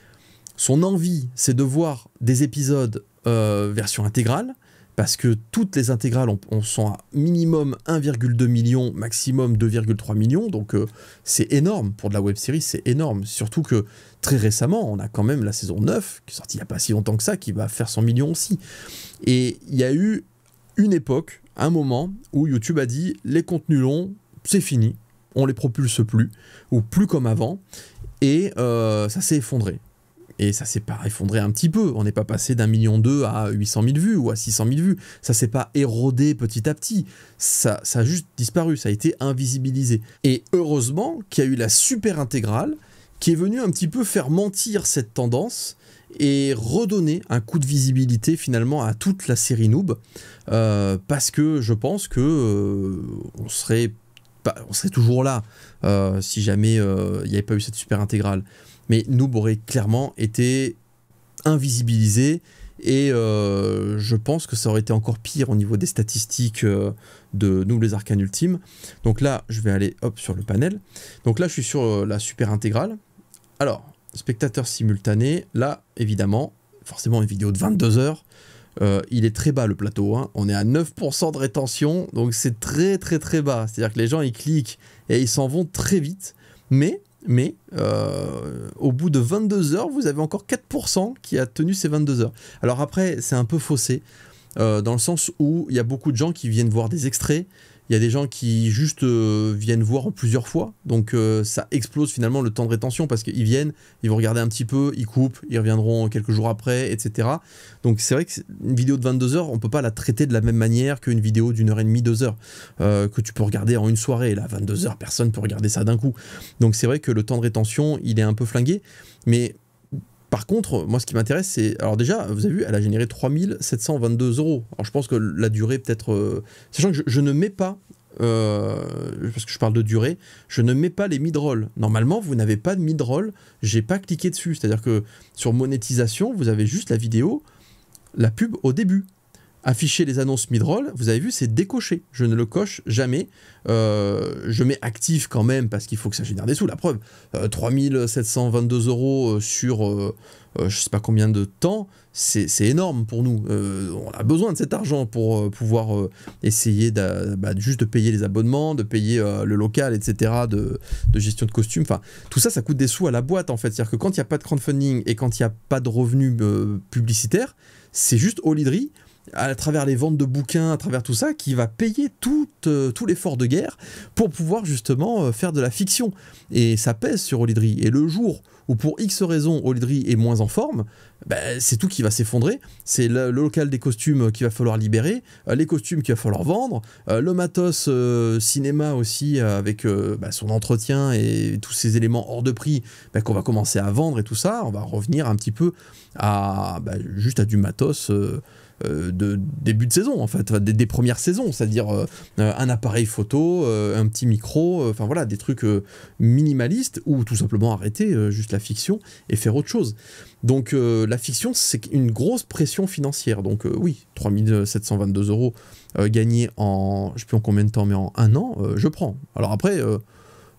son envie, c'est de voir des épisodes version intégrale. Parce que toutes les intégrales sont à minimum 1,2 million, maximum 2,3 millions, donc c'est énorme pour de la web série, c'est énorme. Surtout que très récemment, on a quand même la saison 9, qui est sortie il n'y a pas si longtemps que ça, qui va faire 100 millions aussi. Et il y a eu une époque, un moment, où YouTube a dit les contenus longs, c'est fini, on les propulse plus, ou plus comme avant, et ça s'est effondré. Et ça s'est pas effondré un petit peu, on n'est pas passé d'1,2 million à 800 000 vues ou à 600 000 vues, ça s'est pas érodé petit à petit, ça a juste disparu, ça a été invisibilisé. Et heureusement qu'il y a eu la super intégrale qui est venue un petit peu faire mentir cette tendance et redonner un coup de visibilité finalement à toute la série Noob, parce que je pense que on serait toujours là si jamais il n'y avait pas eu cette super intégrale. Mais Noob aurait clairement été invisibilisé et je pense que ça aurait été encore pire au niveau des statistiques de Noob les Arcanes Ultimes. Donc là, je vais aller hop sur le panel. Donc là, je suis sur la super intégrale. Alors, spectateurs simultanés, là, évidemment, forcément une vidéo de 22 heures. Il est très bas le plateau, hein. On est à 9% de rétention, donc c'est très très très bas. C'est-à-dire que les gens ils cliquent et ils s'en vont très vite. Mais au bout de 22 heures, vous avez encore 4% qui a tenu ces 22 heures. Alors après, c'est un peu faussé, dans le sens où il y a beaucoup de gens qui viennent voir des extraits. Il y a des gens qui juste viennent voir en plusieurs fois, donc ça explose finalement le temps de rétention parce qu'ils viennent, ils vont regarder un petit peu, ils coupent, ils reviendront quelques jours après, etc. Donc c'est vrai qu'une vidéo de 22 heures, on ne peut pas la traiter de la même manière qu'une vidéo d'une heure et demie, 2 heures, que tu peux regarder en une soirée. Là, 22 heures, personne ne peut regarder ça d'un coup. Donc c'est vrai que le temps de rétention, il est un peu flingué, mais... Par contre, moi ce qui m'intéresse c'est... Alors déjà, vous avez vu, elle a généré 3722 €. Alors je pense que la durée peut-être... Sachant que je ne mets pas, parce que je parle de durée, je ne mets pas les mid-roll. Normalement, vous n'avez pas de mid-roll, j'ai pas cliqué dessus. C'est-à-dire que sur monétisation, vous avez juste la vidéo, la pub au début. Afficher les annonces mid-roll, vous avez vu, c'est décoché. Je ne le coche jamais. Je mets actif quand même parce qu'il faut que ça génère des sous. La preuve, 3722 € sur je sais pas combien de temps, c'est énorme pour nous. On a besoin de cet argent pour pouvoir essayer juste de payer les abonnements, de payer le local, etc., de gestion de costumes. Enfin, tout ça, ça coûte des sous à la boîte en fait. C'est-à-dire que quand il n'y a pas de crowdfunding et quand il n'y a pas de revenus publicitaires, c'est juste Olydri, à travers les ventes de bouquins, à travers tout ça, qui va payer tout l'effort de guerre pour pouvoir justement faire de la fiction. Et ça pèse sur Olydri. Et le jour où pour X raisons Olydri est moins en forme, c'est tout qui va s'effondrer. C'est le local des costumes qu'il va falloir libérer, les costumes qu'il va falloir vendre, le matos cinéma aussi avec son entretien et tous ces éléments hors de prix qu'on va commencer à vendre et tout ça. On va revenir un petit peu à juste à du matos de début de saison en fait, des premières saisons, c'est-à-dire un appareil photo, un petit micro, enfin voilà, des trucs minimalistes ou tout simplement arrêter juste la fiction et faire autre chose. Donc la fiction, c'est une grosse pression financière. Donc oui, 3722 € gagnés en, je sais plus en combien de temps, mais en un an, je prends. Alors après...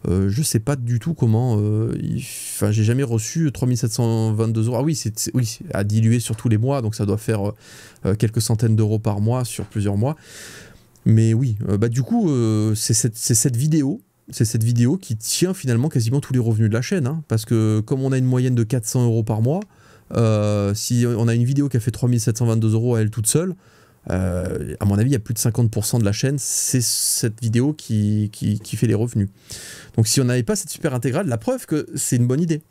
je sais pas du tout comment... j'ai jamais reçu 3722 €. Ah oui, oui, à diluer sur tous les mois, donc ça doit faire quelques centaines d'euros par mois sur plusieurs mois. Mais oui, du coup, c'est cette vidéo qui tient finalement quasiment tous les revenus de la chaîne. Hein, parce que comme on a une moyenne de 400 € par mois, si on a une vidéo qui a fait 3722 € à elle toute seule, à mon avis, il y a plus de 50% de la chaîne, c'est cette vidéo qui fait les revenus. Donc si on n'avait pas cette super intégrale, la preuve que c'est une bonne idée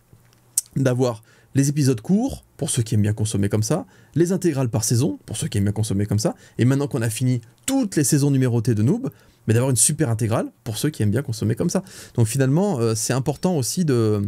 d'avoir les épisodes courts, pour ceux qui aiment bien consommer comme ça, les intégrales par saison, pour ceux qui aiment bien consommer comme ça, et maintenant qu'on a fini toutes les saisons numérotées de Noob, mais d'avoir une super intégrale pour ceux qui aiment bien consommer comme ça. Donc finalement, c'est important aussi de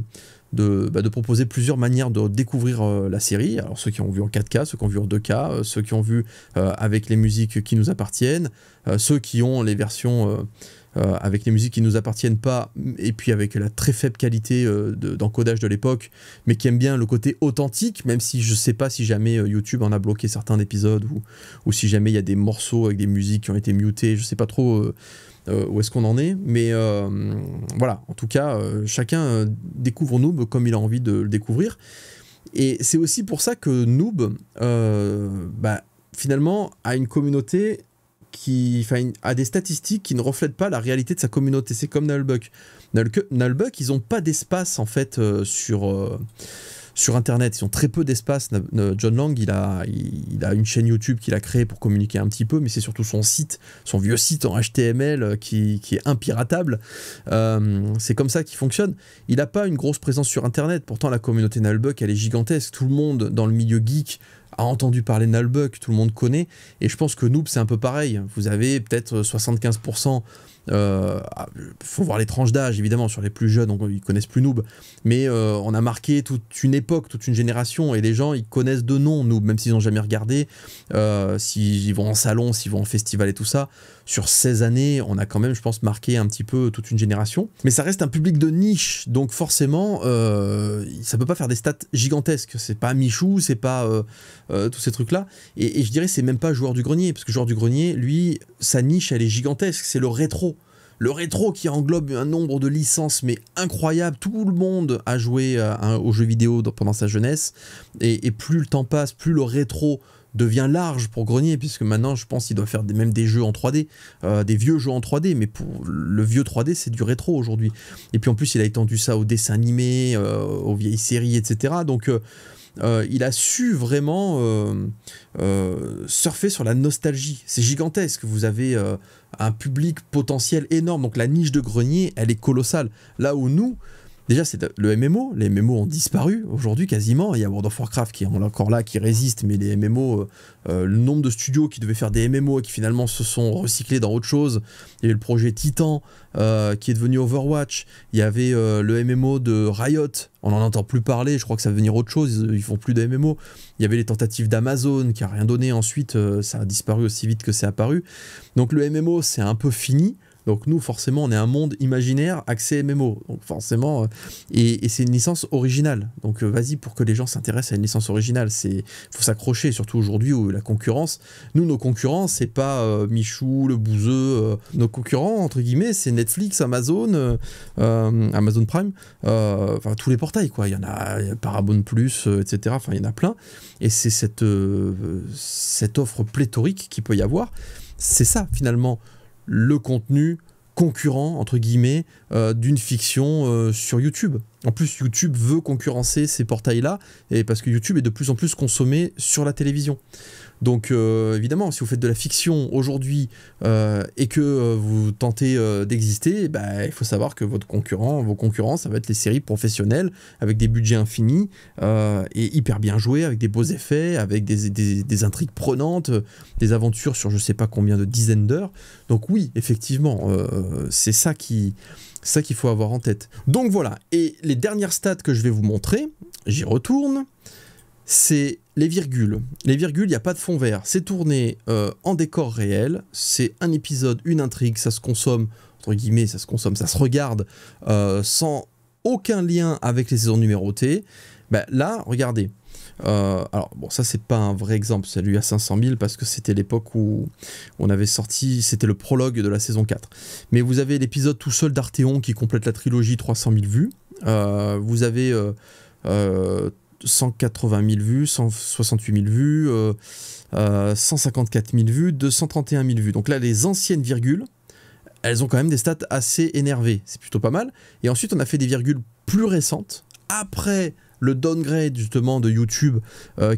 proposer plusieurs manières de découvrir la série. Alors ceux qui ont vu en 4K, ceux qui ont vu en 2K, ceux qui ont vu avec les musiques qui nous appartiennent, ceux qui ont les versions avec les musiques qui nous appartiennent pas, et puis avec la très faible qualité d'encodage de l'époque, mais qui aiment bien le côté authentique, même si je sais pas si jamais YouTube en a bloqué certains épisodes, ou si jamais il y a des morceaux avec des musiques qui ont été mutées, je sais pas trop... où est-ce qu'on en est, mais voilà, en tout cas, chacun découvre Noob comme il a envie de le découvrir, et c'est aussi pour ça que Noob, finalement, a une communauté qui a des statistiques qui ne reflètent pas la réalité de sa communauté. C'est comme Nullbuck. Nullbuck, ils n'ont pas d'espace, en fait, sur Internet, ils ont très peu d'espace. John Lang, il a une chaîne YouTube qu'il a créée pour communiquer un petit peu, mais c'est surtout son site, son vieux site en HTML qui est impiratable. C'est comme ça qu'il fonctionne. Il n'a pas une grosse présence sur Internet. Pourtant, la communauté Nullbuck, elle est gigantesque. Tout le monde dans le milieu geek a entendu parler de Nullbuck, tout le monde connaît. Et je pense que Noob, c'est un peu pareil. Vous avez peut-être 75% Faut voir les tranches d'âge, évidemment, sur les plus jeunes, donc ils connaissent plus Noob, mais on a marqué toute une époque, toute une génération, et les gens, ils connaissent de nom Noob, même s'ils n'ont jamais regardé, s'ils vont en salon, s'ils vont en festival et tout ça. Sur 16 années, on a quand même, je pense, marqué un petit peu toute une génération. Mais ça reste un public de niche, donc forcément, ça peut pas faire des stats gigantesques. C'est pas Michou, c'est pas tous ces trucs-là. Et je dirais, c'est même pas Joueur du Grenier, parce que Joueur du Grenier, lui, sa niche, elle est gigantesque, c'est le rétro. Le rétro qui englobe un nombre de licences, mais incroyable. Tout le monde a joué aux jeux vidéo pendant sa jeunesse. Et plus le temps passe, plus le rétro devient large pour Grenier, puisque maintenant je pense qu'il doit faire même des jeux en 3D, des vieux jeux en 3D, mais pour le vieux 3D c'est du rétro aujourd'hui. Et puis en plus il a étendu ça aux dessins animés, aux vieilles séries, etc. Donc il a su vraiment surfer sur la nostalgie. C'est gigantesque, vous avez un public potentiel énorme, donc la niche de Grenier elle est colossale. Là où nous, déjà, c'est le MMO. Les MMO ont disparu aujourd'hui quasiment. Il y a World of Warcraft qui est encore là, qui résiste, mais les MMO, le nombre de studios qui devaient faire des MMO et qui finalement se sont recyclés dans autre chose. Il y a eu le projet Titan qui est devenu Overwatch. Il y avait le MMO de Riot. On n'en entend plus parler. Je crois que ça va devenir autre chose. Ils font plus de MMO. Il y avait les tentatives d'Amazon qui n'a rien donné. Ensuite, ça a disparu aussi vite que c'est apparu. Donc le MMO, c'est un peu fini. Donc nous, forcément, on est un monde imaginaire axé MMO. Donc forcément, et c'est une licence originale. Donc vas-y, pour que les gens s'intéressent à une licence originale, il faut s'accrocher, surtout aujourd'hui où la concurrence. Nous, nos concurrents, c'est pas Michou, le Bouzeux. Nos concurrents, entre guillemets, c'est Netflix, Amazon, Amazon Prime, enfin tous les portails, quoi. Il y en a Paramount+, etc. Enfin, il y en a plein. Et c'est cette offre pléthorique qu'il peut y avoir. C'est ça, finalement, le contenu concurrent, entre guillemets, d'une fiction sur YouTube. En plus, YouTube veut concurrencer ces portails-là, et parce que YouTube est de plus en plus consommé sur la télévision. Donc évidemment, si vous faites de la fiction aujourd'hui et que vous tentez d'exister, bah, il faut savoir que vos concurrents, ça va être les séries professionnelles avec des budgets infinis et hyper bien joués, avec des beaux effets, avec des intrigues prenantes, des aventures sur je sais pas combien de dizaines d'heures. Donc oui, effectivement, c'est ça qu'il faut avoir en tête. Donc voilà, et les dernières stats que je vais vous montrer, j'y retourne, c'est les virgules. Les virgules, il n'y a pas de fond vert. C'est tourné en décor réel. C'est un épisode, une intrigue. Ça se consomme, entre guillemets, ça se regarde sans aucun lien avec les saisons numérotées. Ben, là, regardez. Alors, bon, ça, c'est pas un vrai exemple. C'est lui à 500 000 parce que c'était l'époque où on avait sorti. C'était le prologue de la saison 4. Mais vous avez l'épisode tout seul d'Arthéon qui complète la trilogie, 300 000 vues. Vous avez 180 000 vues, 168 000 vues, 154 000 vues, 231 000 vues. Donc là, les anciennes virgules, elles ont quand même des stats assez énervées. C'est plutôt pas mal. Et ensuite, on a fait des virgules plus récentes, après le downgrade justement de YouTube,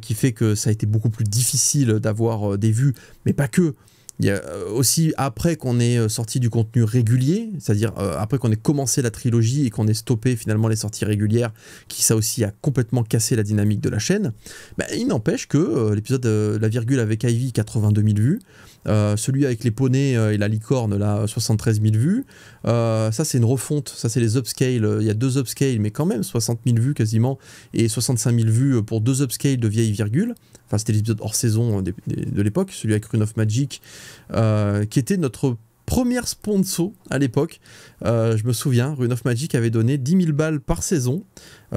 qui fait que ça a été beaucoup plus difficile d'avoir des vues, mais pas que. Il y a aussi après qu'on ait sorti du contenu régulier, c'est-à-dire après qu'on ait commencé la trilogie et qu'on ait stoppé finalement les sorties régulières, qui ça aussi a complètement cassé la dynamique de la chaîne, bah, il n'empêche que l'épisode La virgule avec Ivy, 82 000 vues, celui avec les poneys et la licorne, là, 73 000 vues, ça c'est une refonte, ça c'est les upscales, il y a 2 upscales, mais quand même 60 000 vues quasiment, et 65 000 vues pour 2 upscales de vieilles virgules. Enfin, c'était l'épisode hors saison de l'époque, celui avec Rune of Magic, qui était notre première sponsor à l'époque. Je me souviens, Rune of Magic avait donné 10 000 balles par saison,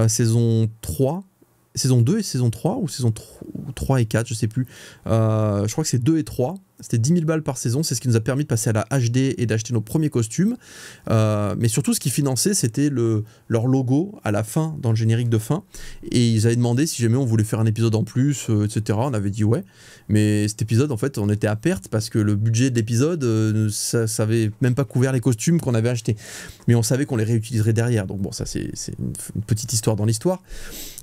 saison 3, saison 2 et saison 3, ou saison 3 et 4, je sais plus. Je crois que c'est 2 et 3. C'était 10 000 balles par saison, c'est ce qui nous a permis de passer à la HD et d'acheter nos premiers costumes. Mais surtout, ce qui finançait, c'était leur logo à la fin, dans le générique de fin. Et ils avaient demandé si jamais on voulait faire un épisode en plus, etc. On avait dit ouais. Mais cet épisode, en fait, on était à perte parce que le budget de l'épisode, ça avait même pas couvert les costumes qu'on avait achetés. Mais on savait qu'on les réutiliserait derrière. Donc bon, ça, c'est une petite histoire dans l'histoire.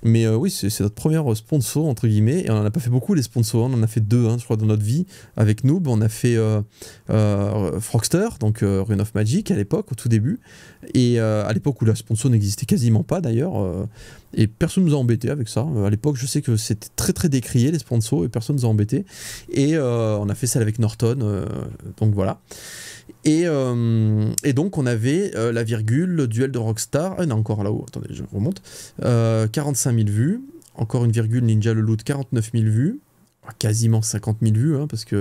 Mais oui, c'est notre première sponsor, entre guillemets. Et on n'en a pas fait beaucoup, les sponsors. On en a fait 2, je crois, dans notre vie, avec Noob, on a fait Frogster, donc Rune of Magic à l'époque, au tout début, et à l'époque où la sponsor n'existait quasiment pas d'ailleurs, et personne nous a embêté avec ça. À l'époque, je sais que c'était très très décrié les sponsors et personne nous a embêté, et on a fait ça avec Norton, donc voilà. Et donc on avait la virgule, le duel de Rockstar, non encore là-haut, attendez, je remonte, 45 000 vues, encore une virgule Ninja le Loot, 49 000 vues, quasiment 50 000 vues, hein, parce qu'il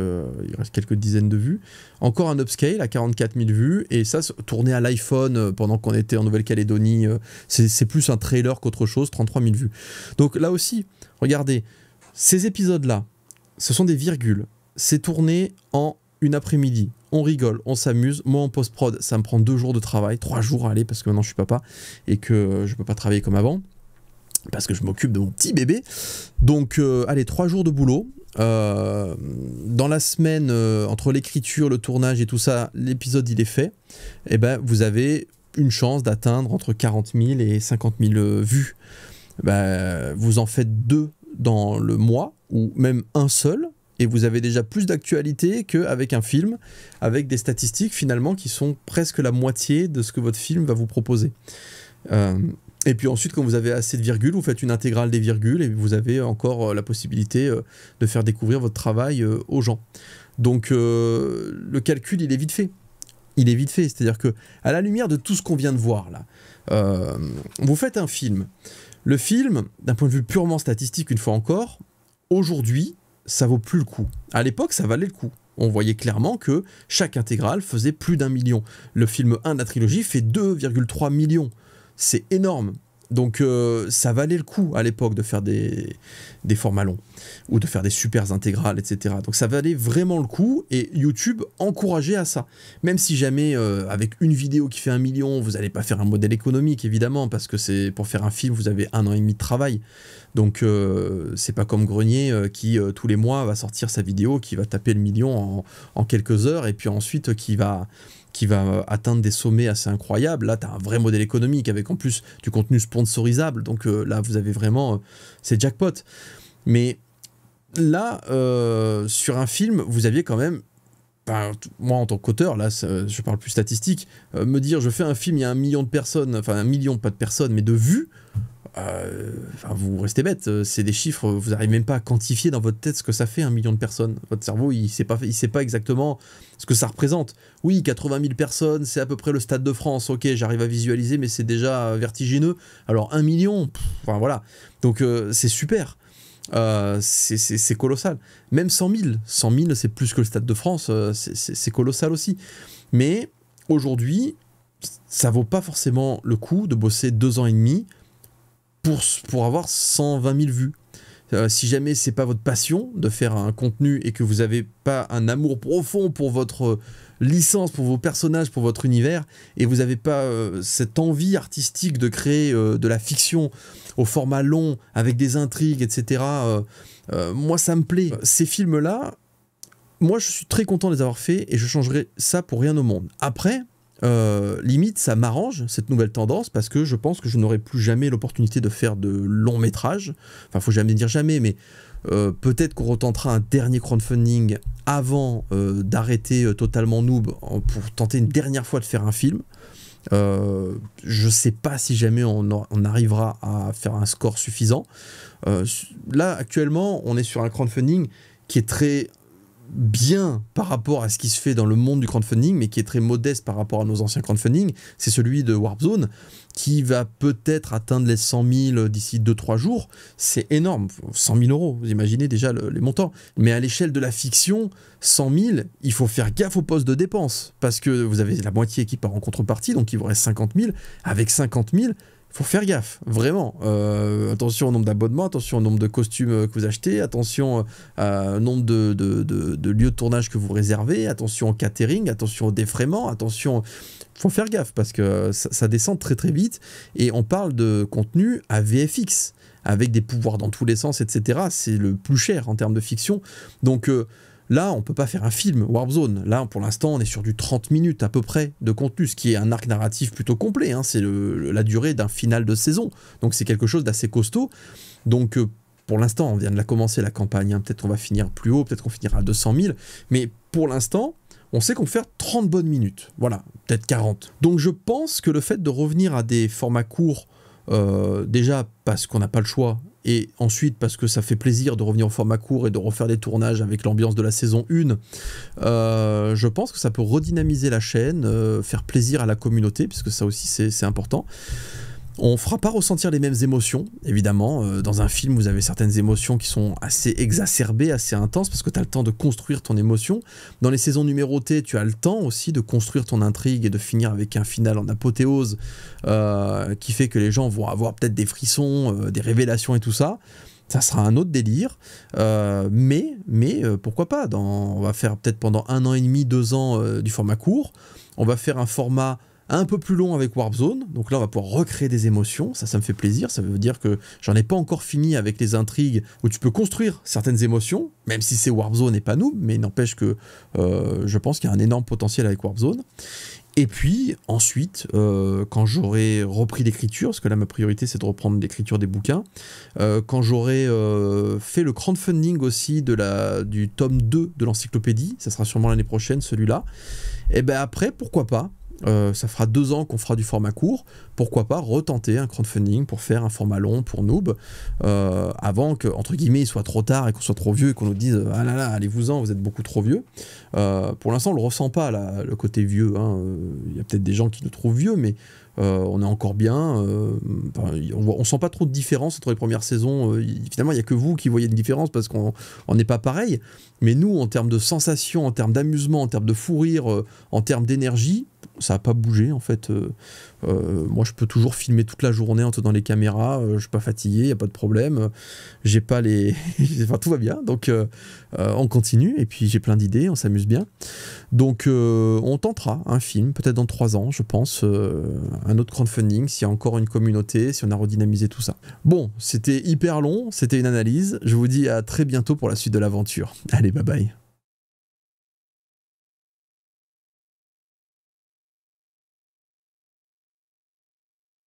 reste quelques dizaines de vues, encore un upscale à 44 000 vues, et ça, tourné à l'iPhone pendant qu'on était en Nouvelle-Calédonie, c'est plus un trailer qu'autre chose, 33 000 vues. Donc là aussi, regardez, ces épisodes-là, ce sont des virgules, c'est tourné en une après-midi, on rigole, on s'amuse. Moi en post-prod, ça me prend 2 jours de travail, 3 jours, allez, parce que maintenant je suis papa et que je peux pas travailler comme avant, parce que je m'occupe de mon petit bébé. Donc allez, 3 jours de boulot. Dans la semaine, entre l'écriture, le tournage et tout ça, l'épisode il est fait. Et ben vous avez une chance d'atteindre entre 40 000 et 50 000 vues. Ben, vous en faites 2 dans le mois, ou même un seul. Et vous avez déjà plus d'actualité qu'avec un film, avec des statistiques finalement qui sont presque la moitié de ce que votre film va vous proposer. Et puis ensuite, quand vous avez assez de virgules, vous faites une intégrale des virgules et vous avez encore la possibilité de faire découvrir votre travail aux gens. Donc le calcul, il est vite fait. Il est vite fait, c'est-à-dire que à la lumière de tout ce qu'on vient de voir là, vous faites un film. Le film, d'un point de vue purement statistique, une fois encore, aujourd'hui, ça vaut plus le coup. À l'époque, ça valait le coup. On voyait clairement que chaque intégrale faisait plus d'1 million. Le film 1 de la trilogie fait 2,3 millions. C'est énorme. Donc ça valait le coup à l'époque de faire des formats longs ou de faire des super intégrales, etc. Donc ça valait vraiment le coup et YouTube encourageait à ça. Même si jamais avec une vidéo qui fait 1 million, vous n'allez pas faire un modèle économique évidemment, parce que c'est pour faire un film, vous avez 1 an et demi de travail. Donc c'est pas comme Grenier qui tous les mois va sortir sa vidéo, qui va taper le million en quelques heures et puis ensuite qui va atteindre des sommets assez incroyables. Là, tu as un vrai modèle économique avec en plus du contenu sponsorisable. Donc là, vous avez vraiment... c'est jackpot. Mais là, sur un film, vous aviez quand même... Enfin, moi, en tant qu'auteur, là, je parle plus statistique, me dire, je fais un film, il y a 1 million de personnes, enfin 1 million, pas de personnes, mais de vues, vous restez bête, c'est des chiffres, vous n'arrivez même pas à quantifier dans votre tête ce que ça fait 1 million de personnes. Votre cerveau, il sait pas exactement ce que ça représente. Oui, 80 000 personnes, c'est à peu près le Stade de France, ok, j'arrive à visualiser, mais c'est déjà vertigineux. Alors 1 million, enfin voilà. Donc c'est super, c'est colossal. Même 100 000, c'est plus que le Stade de France, c'est colossal aussi. Mais aujourd'hui, ça vaut pas forcément le coup de bosser 2 ans et demi pour avoir 120 000 vues. Si jamais c'est pas votre passion de faire un contenu et que vous n'avez pas un amour profond pour votre licence, pour vos personnages, pour votre univers, et vous n'avez pas cette envie artistique de créer de la fiction au format long, avec des intrigues, etc., moi ça me plaît. Ces films-là, moi je suis très content de les avoir faits et je changerai ça pour rien au monde. Après, limite ça m'arrange cette nouvelle tendance parce que je pense que je n'aurai plus jamais l'opportunité de faire de longs métrages. Enfin, faut jamais dire jamais, mais peut-être qu'on retentera un dernier crowdfunding avant d'arrêter totalement Noob pour tenter une dernière fois de faire un film. Je sais pas si jamais on arrivera à faire un score suffisant. Là actuellement on est sur un crowdfunding qui est très bien par rapport à ce qui se fait dans le monde du crowdfunding, mais qui est très modeste par rapport à nos anciens crowdfunding. C'est celui de Warp Zone qui va peut-être atteindre les 100 000 d'ici 2-3 jours. C'est énorme, 100 000 euros, vous imaginez déjà les montants. Mais à l'échelle de la fiction, 100 000, il faut faire gaffe au poste de dépense, parce que vous avez la moitié qui part en contrepartie, donc il vous reste 50 000. Avec 50 000, il faut faire gaffe, vraiment. Attention au nombre d'abonnements, attention au nombre de costumes que vous achetez, attention au nombre de lieux de tournage que vous réservez, attention au catering, attention au défraiement, attention... Il faut faire gaffe parce que ça descend très très vite et on parle de contenu à VFX, avec des pouvoirs dans tous les sens, etc. C'est le plus cher en termes de fiction. Donc... là, on ne peut pas faire un film, Warp Zone. Là, pour l'instant, on est sur du 30 minutes à peu près de contenu, ce qui est un arc narratif plutôt complet. Hein. C'est la durée d'un final de saison. Donc, c'est quelque chose d'assez costaud. Donc, pour l'instant, on vient de la commencer la campagne, hein. Peut-être qu'on va finir plus haut, peut-être qu'on finira à 200 000, mais pour l'instant, on sait qu'on peut faire 30 bonnes minutes, voilà, peut-être 40. Donc je pense que le fait de revenir à des formats courts, déjà parce qu'on n'a pas le choix, et ensuite parce que ça fait plaisir de revenir au format court et de refaire des tournages avec l'ambiance de la saison 1, je pense que ça peut redynamiser la chaîne, faire plaisir à la communauté, puisque ça aussi c'est important. On ne fera pas ressentir les mêmes émotions, évidemment. Dans un film, vous avez certaines émotions qui sont assez exacerbées, assez intenses, parce que tu as le temps de construire ton émotion. Dans les saisons numérotées, tu as le temps aussi de construire ton intrigue et de finir avec un final en apothéose qui fait que les gens vont avoir peut-être des frissons, des révélations et tout ça. Ça sera un autre délire, mais pourquoi pas, on va faire peut-être pendant 1 an et demi, 2 ans du format court. On va faire un format un peu plus long avec Warp Zone, donc là on va pouvoir recréer des émotions, ça me fait plaisir, ça veut dire que j'en ai pas encore fini avec les intrigues où tu peux construire certaines émotions, même si c'est Warp Zone et pas nous, mais il n'empêche que je pense qu'il y a un énorme potentiel avec Warp Zone. Et puis ensuite, quand j'aurai repris l'écriture, parce que là ma priorité c'est de reprendre l'écriture des bouquins, quand j'aurai fait le crowdfunding aussi du tome 2 de l'encyclopédie, ça sera sûrement l'année prochaine celui-là, et ben après pourquoi pas, ça fera 2 ans qu'on fera du format court, pourquoi pas retenter un crowdfunding pour faire un format long pour Noob, avant que, entre guillemets, il soit trop tard et qu'on soit trop vieux et qu'on nous dise « Ah là là, allez-vous-en, vous êtes beaucoup trop vieux ». Pour l'instant, on le ressent pas, là, le côté vieux, hein. Il y a peut-être des gens qui nous trouvent vieux, mais on est encore bien, on sent pas trop de différence entre les premières saisons, finalement il n'y a que vous qui voyez une différence parce qu'on n'est pas pareil, mais nous en termes de sensations, en termes d'amusement, en termes de fou rire, en termes d'énergie, ça n'a pas bougé en fait. Moi je peux toujours filmer toute la journée en tenant les caméras, je suis pas fatigué, il n'y a pas de problème, j'ai pas les... enfin, tout va bien, donc on continue, et puis j'ai plein d'idées, on s'amuse bien, donc on tentera un film, peut-être dans 3 ans je pense, un autre crowdfunding, s'il y a encore une communauté, si on a redynamisé tout ça. Bon, c'était hyper long, c'était une analyse, je vous dis à très bientôt pour la suite de l'aventure. Allez, bye bye.